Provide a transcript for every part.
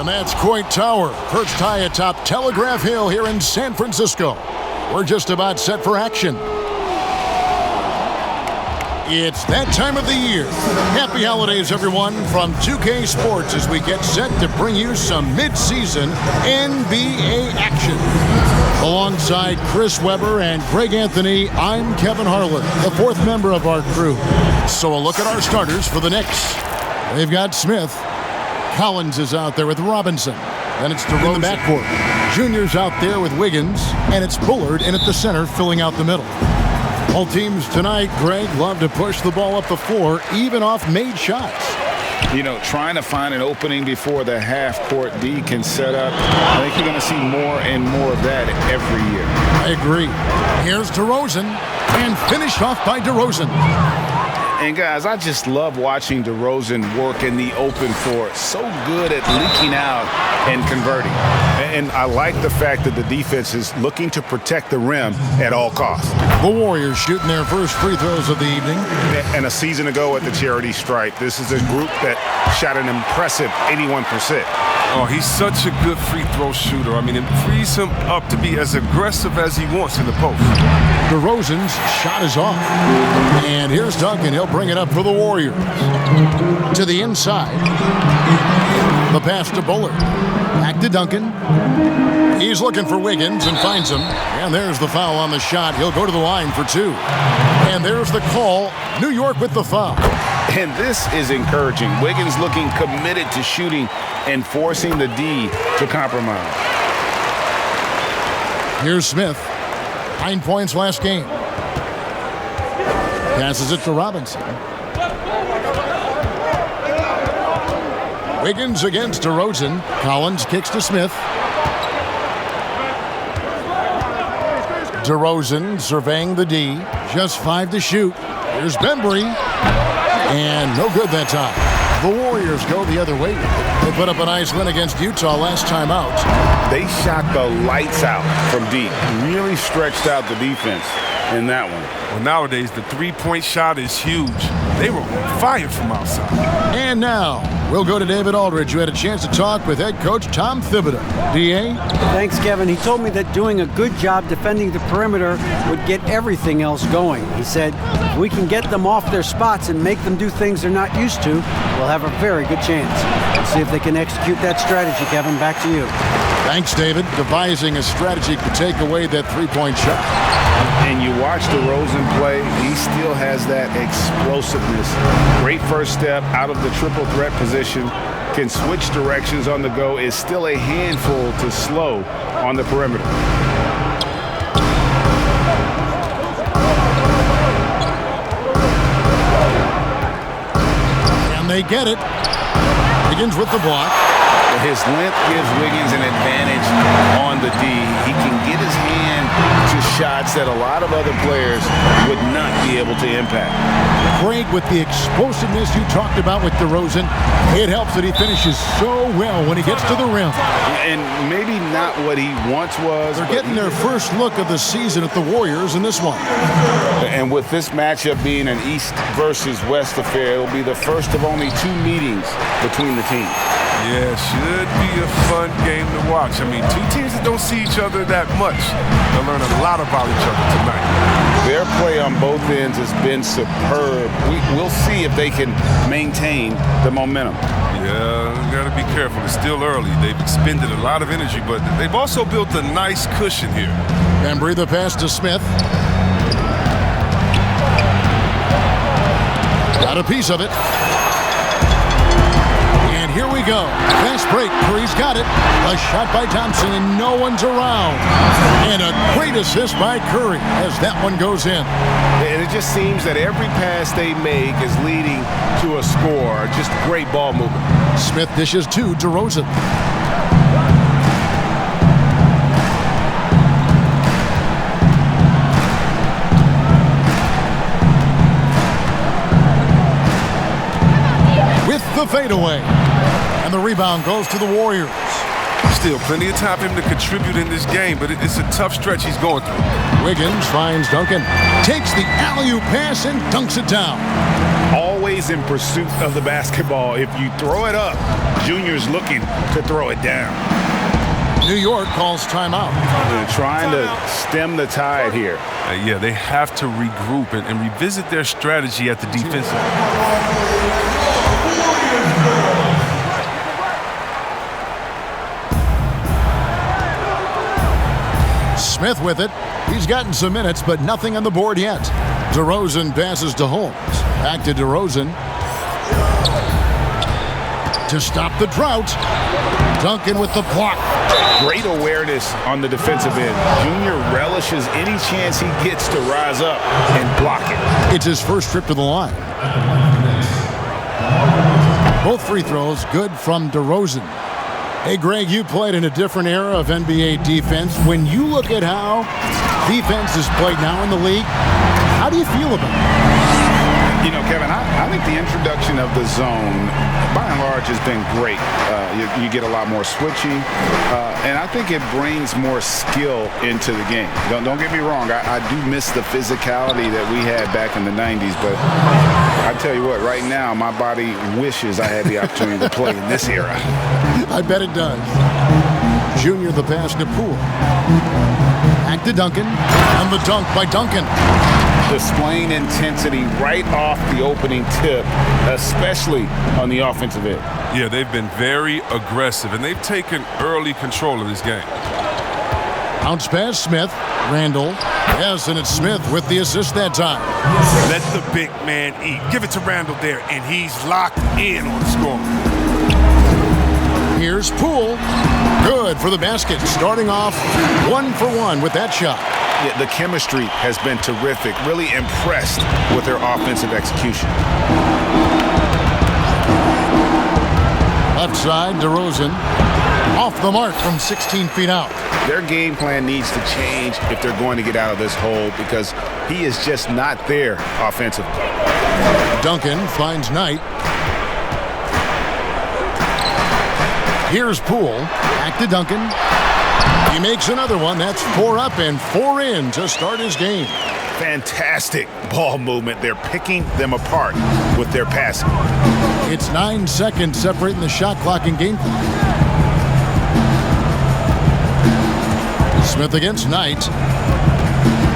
And that's Coit Tower, perched high atop Telegraph Hill here in San Francisco. We're just about set for action. It's that time of the year. Happy holidays, everyone, from 2K Sports as we get set to bring you some mid-season NBA action. Alongside Chris Webber and Greg Anthony, I'm Kevin Harlan, the fourth member of our crew. So a look at our starters for the Knicks. They've got Smith. Collins is out there with Robinson. Then it's DeRozan in the backcourt. Junior's out there with Wiggins. And it's Bullard in at the center, filling out the middle. All teams tonight, Greg, love to push the ball up the floor, even off made shots. You know, trying to find an opening before the half-court D can set up. I think you're going to see more and more of that every year. I agree. Here's DeRozan, and finished off by DeRozan. And, guys, I just love watching DeRozan work in the open floor. So good at leaking out and converting. And I like the fact that the defense is looking to protect the rim at all costs. The Warriors shooting their first free throws of the evening. And a season ago at the charity stripe, this is a group that shot an impressive 81%. Oh, he's such a good free throw shooter. I mean, it frees him up to be as aggressive as he wants in the post. DeRozan's shot is off. And here's Duncan. He'll bring it up for the Warriors. To the inside. The pass to Bullard. Back to Duncan. He's looking for Wiggins and finds him. And there's the foul on the shot. He'll go to the line for two. And there's the call. New York with the foul. And this is encouraging. Wiggins looking committed to shooting and forcing the D to compromise. Here's Smith. 9 points last game. Passes it to Robinson. Wiggins against DeRozan. Collins kicks to Smith. DeRozan surveying the D. Just 5 to shoot. Here's Bembry. And no good that time. The Warriors go the other way. They put up a nice win against Utah last time out. They shot the lights out from deep. Really stretched out the defense in that one. Well, nowadays, the three-point shot is huge. They were on fire from outside. And now, we'll go to David Aldridge, who had a chance to talk with head coach Tom Thibodeau. D.A.? Thanks, Kevin. He told me that doing a good job defending the perimeter would get everything else going. He said, if we can get them off their spots and make them do things they're not used to, we'll have a very good chance. We'll see if they can execute that strategy, Kevin. Back to you. Thanks, David. Devising a strategy to take away that three-point shot. And you watch DeRozan play, he still has that explosiveness. Great first step out of the triple threat position. Can switch directions on the go. Is still a handful to slow on the perimeter. And they get it. Wiggins with the block. His length gives Wiggins an advantage on the D. He can get his hand to shots that a lot of other players would not be able to impact. Craig, with the explosiveness you talked about with DeRozan, it helps that he finishes so well when he gets to the rim. And maybe not what he once was. They're getting their first look of the season at the Warriors in this one. And with this matchup being an East versus West affair, it will be the first of only 2 meetings between the teams. Yeah, should be a fun game to watch. I mean, two teams that don't see each other that much. They'll learn a lot about each other tonight. Their play on both ends has been superb. We'll see if they can maintain the momentum. Yeah, got to be careful. It's still early. They've expended a lot of energy, but they've also built a nice cushion here. Bembry the pass to Smith. Got a piece of it. Here we go. Fast break. Curry's got it. A shot by Thompson, and no one's around. And a great assist by Curry as that one goes in. And it just seems that every pass they make is leading to a score. Just great ball movement. Smith dishes to DeRozan. With the fadeaway. And the rebound goes to the Warriors. Still plenty of time for him to contribute in this game, but it's a tough stretch he's going through. Wiggins finds Duncan. Takes the alley-oop pass and dunks it down. Always always in pursuit of the basketball. If you throw it up, Junior's looking to throw it down. New York calls timeout. They're trying to stem the tide here. Yeah, they have to regroup and revisit their strategy at the defensive. Smith with it. He's gotten some minutes, but nothing on the board yet. DeRozan passes to Holmes. Back to DeRozan. To stop the drought. Duncan with the block. Great awareness on the defensive end. Junior relishes any chance he gets to rise up and block it. It's his first trip to the line. Both free throws good from DeRozan. Hey, Greg, you played in a different era of NBA defense. When you look at how defense is played now in the league, how do you feel about it? You know, Kevin, I think the introduction of the zone, by and large, has been great. You get a lot more switching, and I think it brings more skill into the game. Don't get me wrong, I do miss the physicality that we had back in the 90s, but I tell you what, right now, my body wishes I had the opportunity to play in this era. I bet it does. Junior the pass to Poole. Back to Duncan, and the dunk by Duncan. Displaying intensity right off the opening tip, especially on the offensive end. Yeah, they've been very aggressive, and they've taken early control of this game. Bounce pass, Smith. Randall. Yes, and it's Smith with the assist that time. Let the big man eat. Give it to Randall there, and he's locked in on the score. Here's Poole. Good for the basket. Starting off 1 for 1 with that shot. Yeah, the chemistry has been terrific. Really impressed with their offensive execution. Left side, DeRozan. Off the mark from 16 feet out. Their game plan needs to change if they're going to get out of this hole because he is just not there offensively. Duncan finds Knight. Here's Poole. Back to Duncan. He makes another one. That's 4 up and 4 in to start his game. Fantastic ball movement. They're picking them apart with their passing. It's 9 seconds separating the shot clock and game clock. Smith against Knight.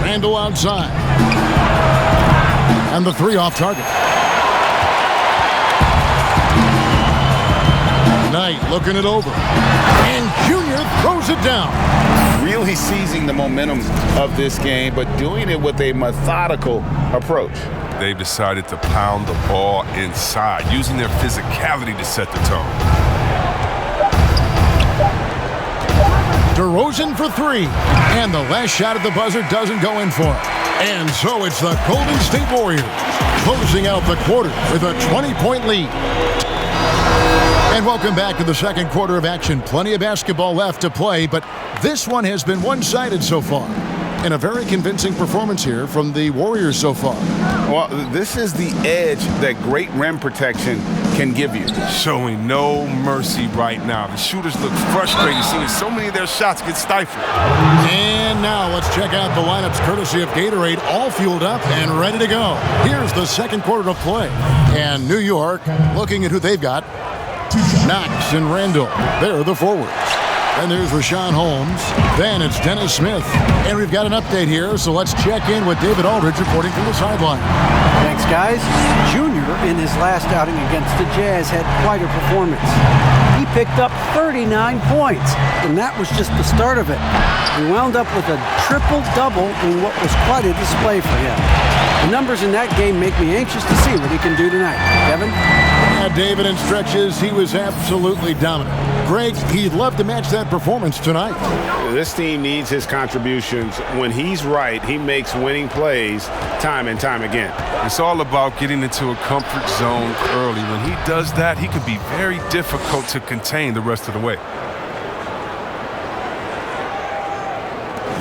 Randall outside. And the 3 off target. Knight looking it over. And Junior throws it down. Really seizing the momentum of this game, but doing it with a methodical approach. They've decided to pound the ball inside, using their physicality to set the tone. DeRozan for 3. And the last shot at the buzzer doesn't go in for it. And so it's the Golden State Warriors closing out the quarter with a 20-point lead. And welcome back to the second quarter of action. Plenty of basketball left to play, but this one has been one-sided so far. And a very convincing performance here from the Warriors so far. Well, this is the edge that great rim protection can give you. Showing no mercy right now. The shooters look frustrated, seeing so many of their shots get stifled. And now let's check out the lineups courtesy of Gatorade, all fueled up and ready to go. Here's the second quarter of play. And New York, looking at who they've got, Knox and Randall. They're the forwards. And there's Rashawn Holmes. Then it's Dennis Smith. And we've got an update here, so let's check in with David Aldridge reporting from the sideline. Thanks, guys. Junior, in his last outing against the Jazz, had quite a performance. He picked up 39 points, and that was just the start of it. He wound up with a triple-double in what was quite a display for him. The numbers in that game make me anxious to see what he can do tonight. Kevin? Yeah, David, in stretches, he was absolutely dominant. Greg, he'd love to match that performance tonight. This team needs his contributions. When he's right, he makes winning plays time and time again. It's all about getting into a comfort zone early. When he does that, he can be very difficult to contain the rest of the way.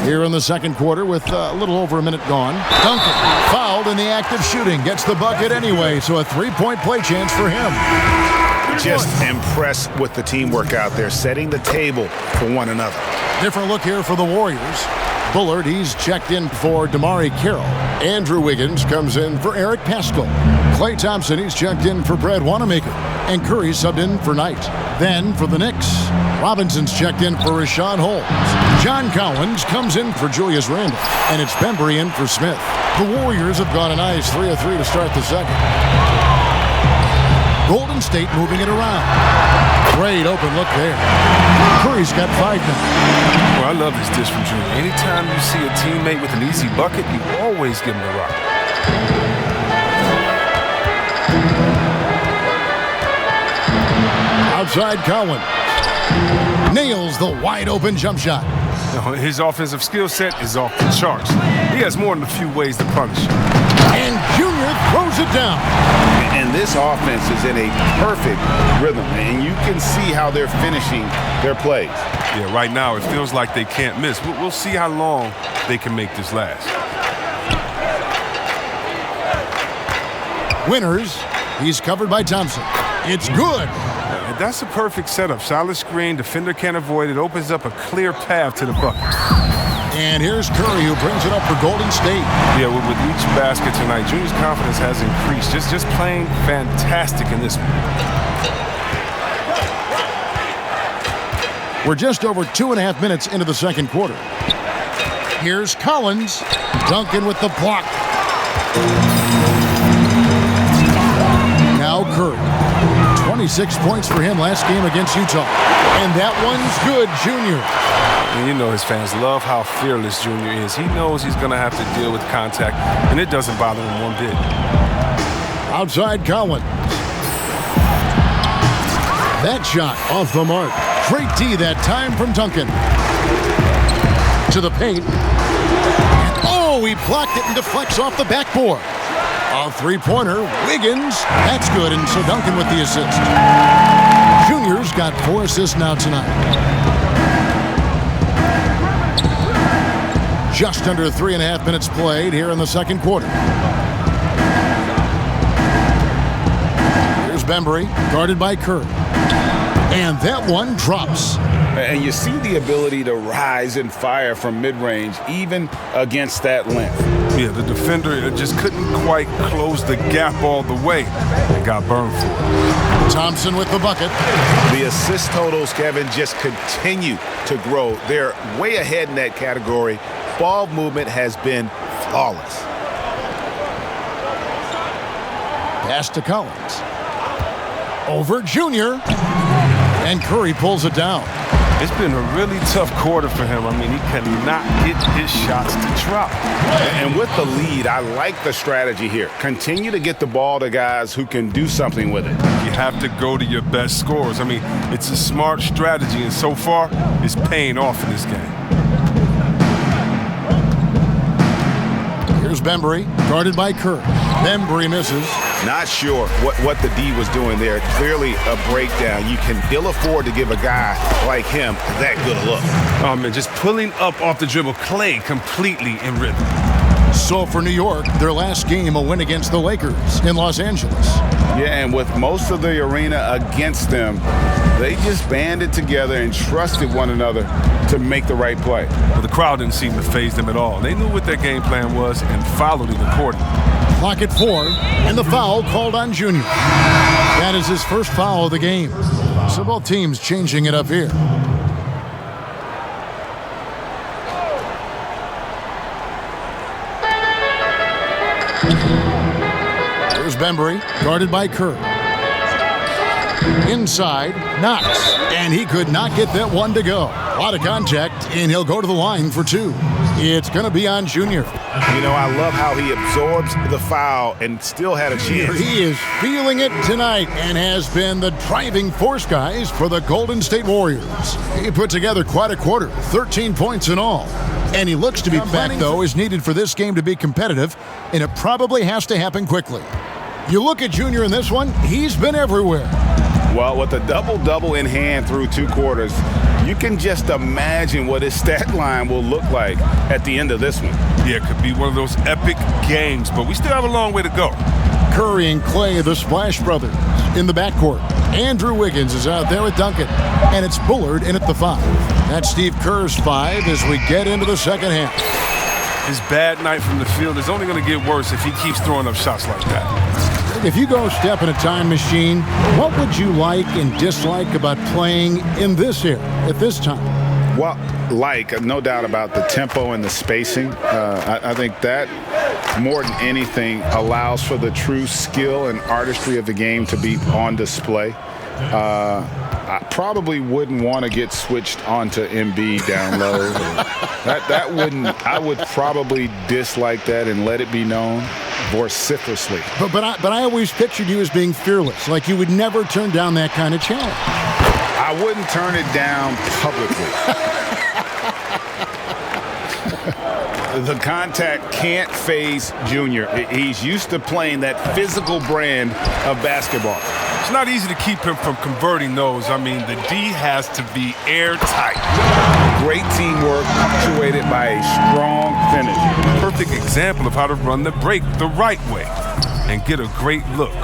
Here in the second quarter with a little over a minute gone. Duncan, fouled in the act of shooting, gets the bucket anyway, so a 3-point play chance for him. Just impressed with the teamwork out there, setting the table for one another. Different look here for the Warriors. Bullard, he's checked in for Damari Carroll. Andrew Wiggins comes in for Eric Paschall. Klay Thompson, he's checked in for Brad Wanamaker. And Curry subbed in for Knight. Then for the Knicks, Robinson's checked in for Rashawn Holmes. John Collins comes in for Julius Randle. And it's Bembry in for Smith. The Warriors have gone a nice 3 of 3 to start the second. Golden State moving it around. Great open look there. Curry's got 5 now. Well, I love this dish from Junior. Anytime you see a teammate with an easy bucket, you always give him the rock. Outside Collins. Nails the wide open jump shot. His offensive skill set is off the charts. He has more than a few ways to punish. And Junior throws it down. And this offense is in a perfect rhythm, and you can see how they're finishing their plays. Yeah, right now it feels like they can't miss. We'll see how long they can make this last. Winners. He's covered by Thompson. It's good. That's a perfect setup. Solid screen, defender can't avoid it. Opens up a clear path to the bucket. And here's Curry, who brings it up for Golden State. Yeah, with each basket tonight, Junior's confidence has increased. Just playing fantastic in this one. We're just over 2.5 minutes into the second quarter. Here's Collins. Duncan with the block. Now Curry. 26 points for him last game against Utah. And that one's good, Junior. And you know his fans love how fearless Junior is. He knows he's going to have to deal with contact, and it doesn't bother him one bit. Outside Collins. That shot off the mark. Great D that time from Duncan. To the paint. Oh, he blocked it and deflects off the backboard. A three-pointer, Wiggins. That's good, and so Duncan with the assist. Junior's got 4 assists now tonight. Just under 3.5 minutes played here in the second quarter. Here's Bembry, guarded by Curry. And that one drops. And you see the ability to rise and fire from mid-range, even against that length. Yeah, the defender just couldn't quite close the gap all the way and got burned for it. Thompson with the bucket. The assist totals, Kevin, just continue to grow. They're way ahead in that category. Ball movement has been flawless. Pass to Collins. Over Junior. And Curry pulls it down. It's been a really tough quarter for him. I mean, he cannot get his shots to drop. And with the lead, I like the strategy here. Continue to get the ball to guys who can do something with it. You have to go to your best scorers. I mean, it's a smart strategy, and so far, it's paying off in this game. Here's Bembry, guarded by Curry. Bembry misses. Not sure what the D was doing there. Clearly a breakdown. You can ill afford to give a guy like him that good a look. Oh, man, just pulling up off the dribble. Klay completely in rhythm. So for New York, their last game, a win against the Lakers in Los Angeles. Yeah, and with most of the arena against them, they just banded together and trusted one another to make the right play. Well, the crowd didn't seem to faze them at all. They knew what their game plan was and followed it accordingly. Clock at 4, and the foul called on Junior. That is his first foul of the game. So both teams changing it up here. Here's Bembry, guarded by Curry. Inside, Knox, and he could not get that one to go. A lot of contact, and he'll go to the line for 2. It's going to be on Junior. You know, I love how he absorbs the foul and still had a chance. He is feeling it tonight and has been the driving force, guys, for the Golden State Warriors. He put together quite a quarter, 13 points in all. And he looks to be back, though, is needed for this game to be competitive, and it probably has to happen quickly. You look at Junior in this one, he's been everywhere. Well, with a double-double in hand through 2 quarters, you can just imagine what his stat line will look like at the end of this one. Yeah, it could be one of those epic games, but we still have a long way to go. Curry and Klay, the Splash Brothers, in the backcourt. Andrew Wiggins is out there with Duncan, and it's Bullard in at the 5. That's Steve Kerr's 5 as we get into the second half. His bad night from the field is only going to get worse if he keeps throwing up shots like that. If you go step in a time machine, what would you like and dislike about playing in this era at this time? Well, no doubt about the tempo and the spacing. I think that, more than anything, allows for the true skill and artistry of the game to be on display. I probably wouldn't want to get switched onto MB down low. That wouldn't. I would probably dislike that and let it be known vociferously. But I always pictured you as being fearless, like you would never turn down that kind of challenge. I wouldn't turn it down publicly. The contact can't phase Junior. He's used to playing that physical brand of basketball. It's not easy to keep him from converting those. I mean, the D has to be airtight. Great teamwork punctuated by a strong finish. Perfect example of how to run the break the right way and get a great look.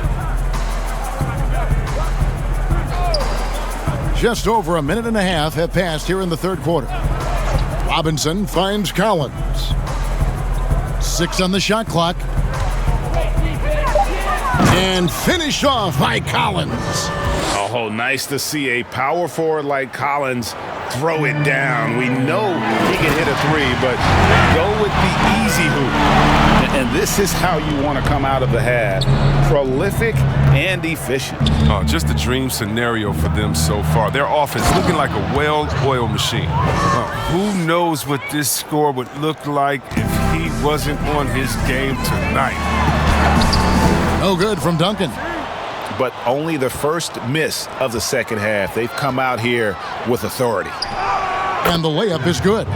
Just over a minute and a half have passed here in the third quarter. Robinson finds Collins. 6 on the shot clock. And finished off by Collins. Oh, nice to see a power forward like Collins throw it down. We know he can hit a three, but go with the easy hoop. And this is how you want to come out of the half. Prolific and efficient. Just a dream scenario for them so far. Their offense looking like a well-oiled machine. Who knows what this score would look like if he wasn't on his game tonight. No good from Duncan. But only the first miss of the second half. They've come out here with authority. And the layup is good.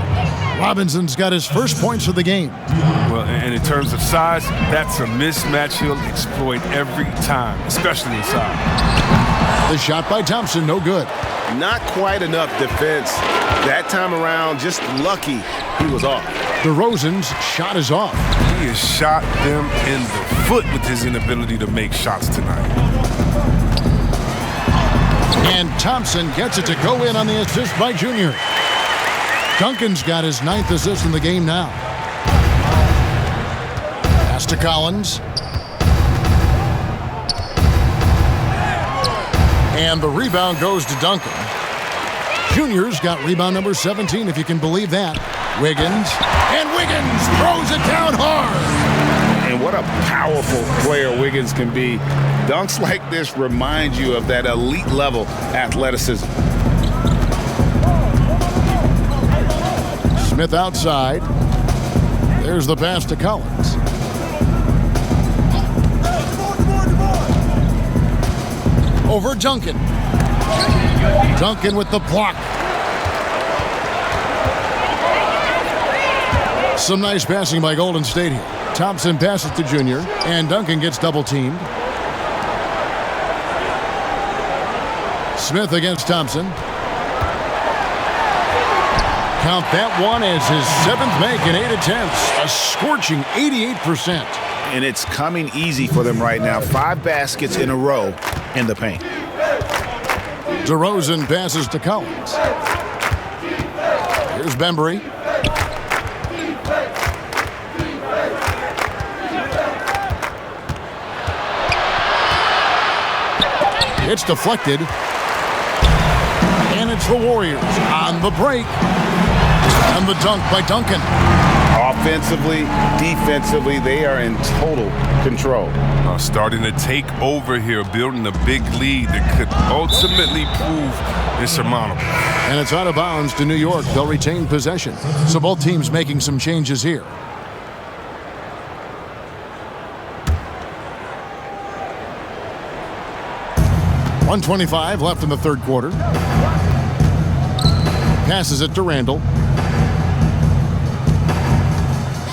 Robinson's got his first points of the game. Well, and in terms of size, that's a mismatch he'll exploit every time, especially inside. The shot by Thompson, no good. Not quite enough defense. That time around, just lucky he was off. DeRozan's shot is off. He has shot them in the foot with his inability to make shots tonight. And Thompson gets it to go in on the assist by Junior. Duncan's got his 9th assist in the game now. Pass to Collins. And the rebound goes to Duncan. Junior's got rebound number 17, if you can believe that. Wiggins. And Wiggins throws it down hard. And what a powerful player Wiggins can be. Dunks like this remind you of that elite level athleticism. Smith outside. There's the pass to Collins. Over Duncan. Duncan with the block. Some nice passing by Golden State here. Thompson passes to Junior, and Duncan gets double-teamed. Smith against Thompson. Count that one as his 7th make in 8 attempts. A scorching 88%. And it's coming easy for them right now. 5 baskets in a row in the paint. DeRozan passes to Collins. Here's Bembry. It's deflected. And it's the Warriors on the break. And the dunk by Duncan. Offensively, defensively, they are in total control. Starting to take over here, building a big lead that could ultimately prove insurmountable. And it's out of bounds to New York. They'll retain possession. So both teams making some changes here. .125 left in the third quarter. Passes it to Randall.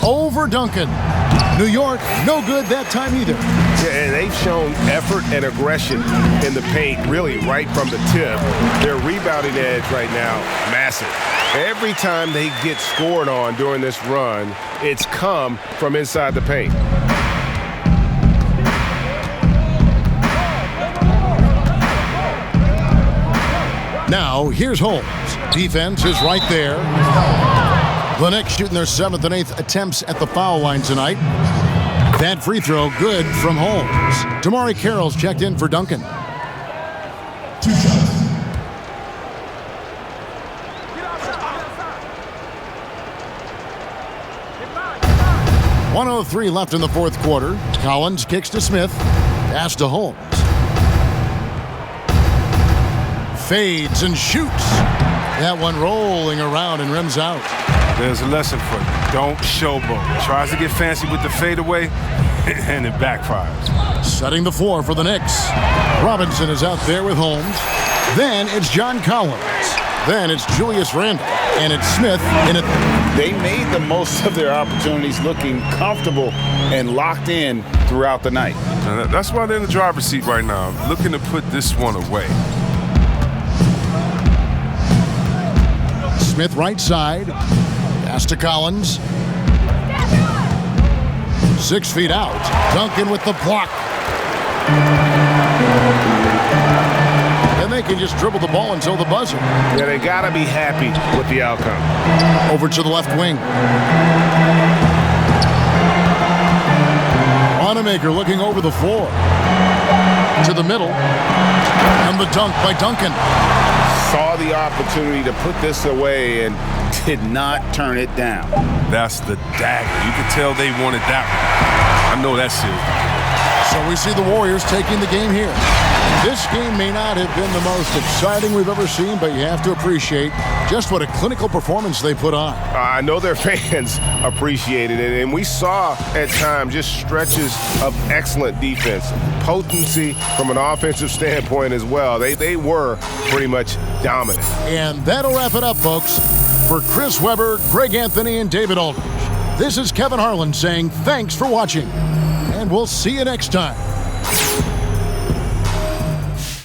Over Duncan. New York, no good that time either. Yeah, and they've shown effort and aggression in the paint, really right from the tip. Their rebounding edge right now, massive. Every time they get scored on during this run, it's come from inside the paint. Now, here's Holmes. Defense is right there. The Knicks shooting their 7th and 8th attempts at the foul line tonight. That free throw good from Holmes. Damari Carroll's checked in for Duncan. 1:03 left in the fourth quarter. Collins kicks to Smith. Pass to Holmes. Fades and shoots. That one rolling around and rims out. There's a lesson for you. Don't showboat. Tries to get fancy with the fadeaway, and it backfires. Setting the floor for the Knicks. Robinson is out there with Holmes. Then it's John Collins. Then it's Julius Randle. And it's Smith in it. They made the most of their opportunities, looking comfortable and locked in throughout the night. And that's why they're in the driver's seat right now, looking to put this one away. Smith right side. Pass to Collins. 6 feet out. Duncan with the block. And they can just dribble the ball until the buzzer. Yeah, they got to be happy with the outcome. Over to the left wing. Wanamaker looking over the floor. To the middle. And the dunk by Duncan. Saw the opportunity to put this away and did not turn it down. That's the dagger. You could tell they wanted that one. I know that's it. So we see the Warriors taking the game here. This game may not have been the most exciting we've ever seen, but you have to appreciate just what a clinical performance they put on. I know their fans appreciated it, and we saw at times just stretches of excellent defense, potency from an offensive standpoint as well. They were pretty much dominant. And that'll wrap it up, folks. For Chris Webber, Greg Anthony, and David Aldridge, this is Kevin Harlan saying thanks for watching, and we'll see you next time.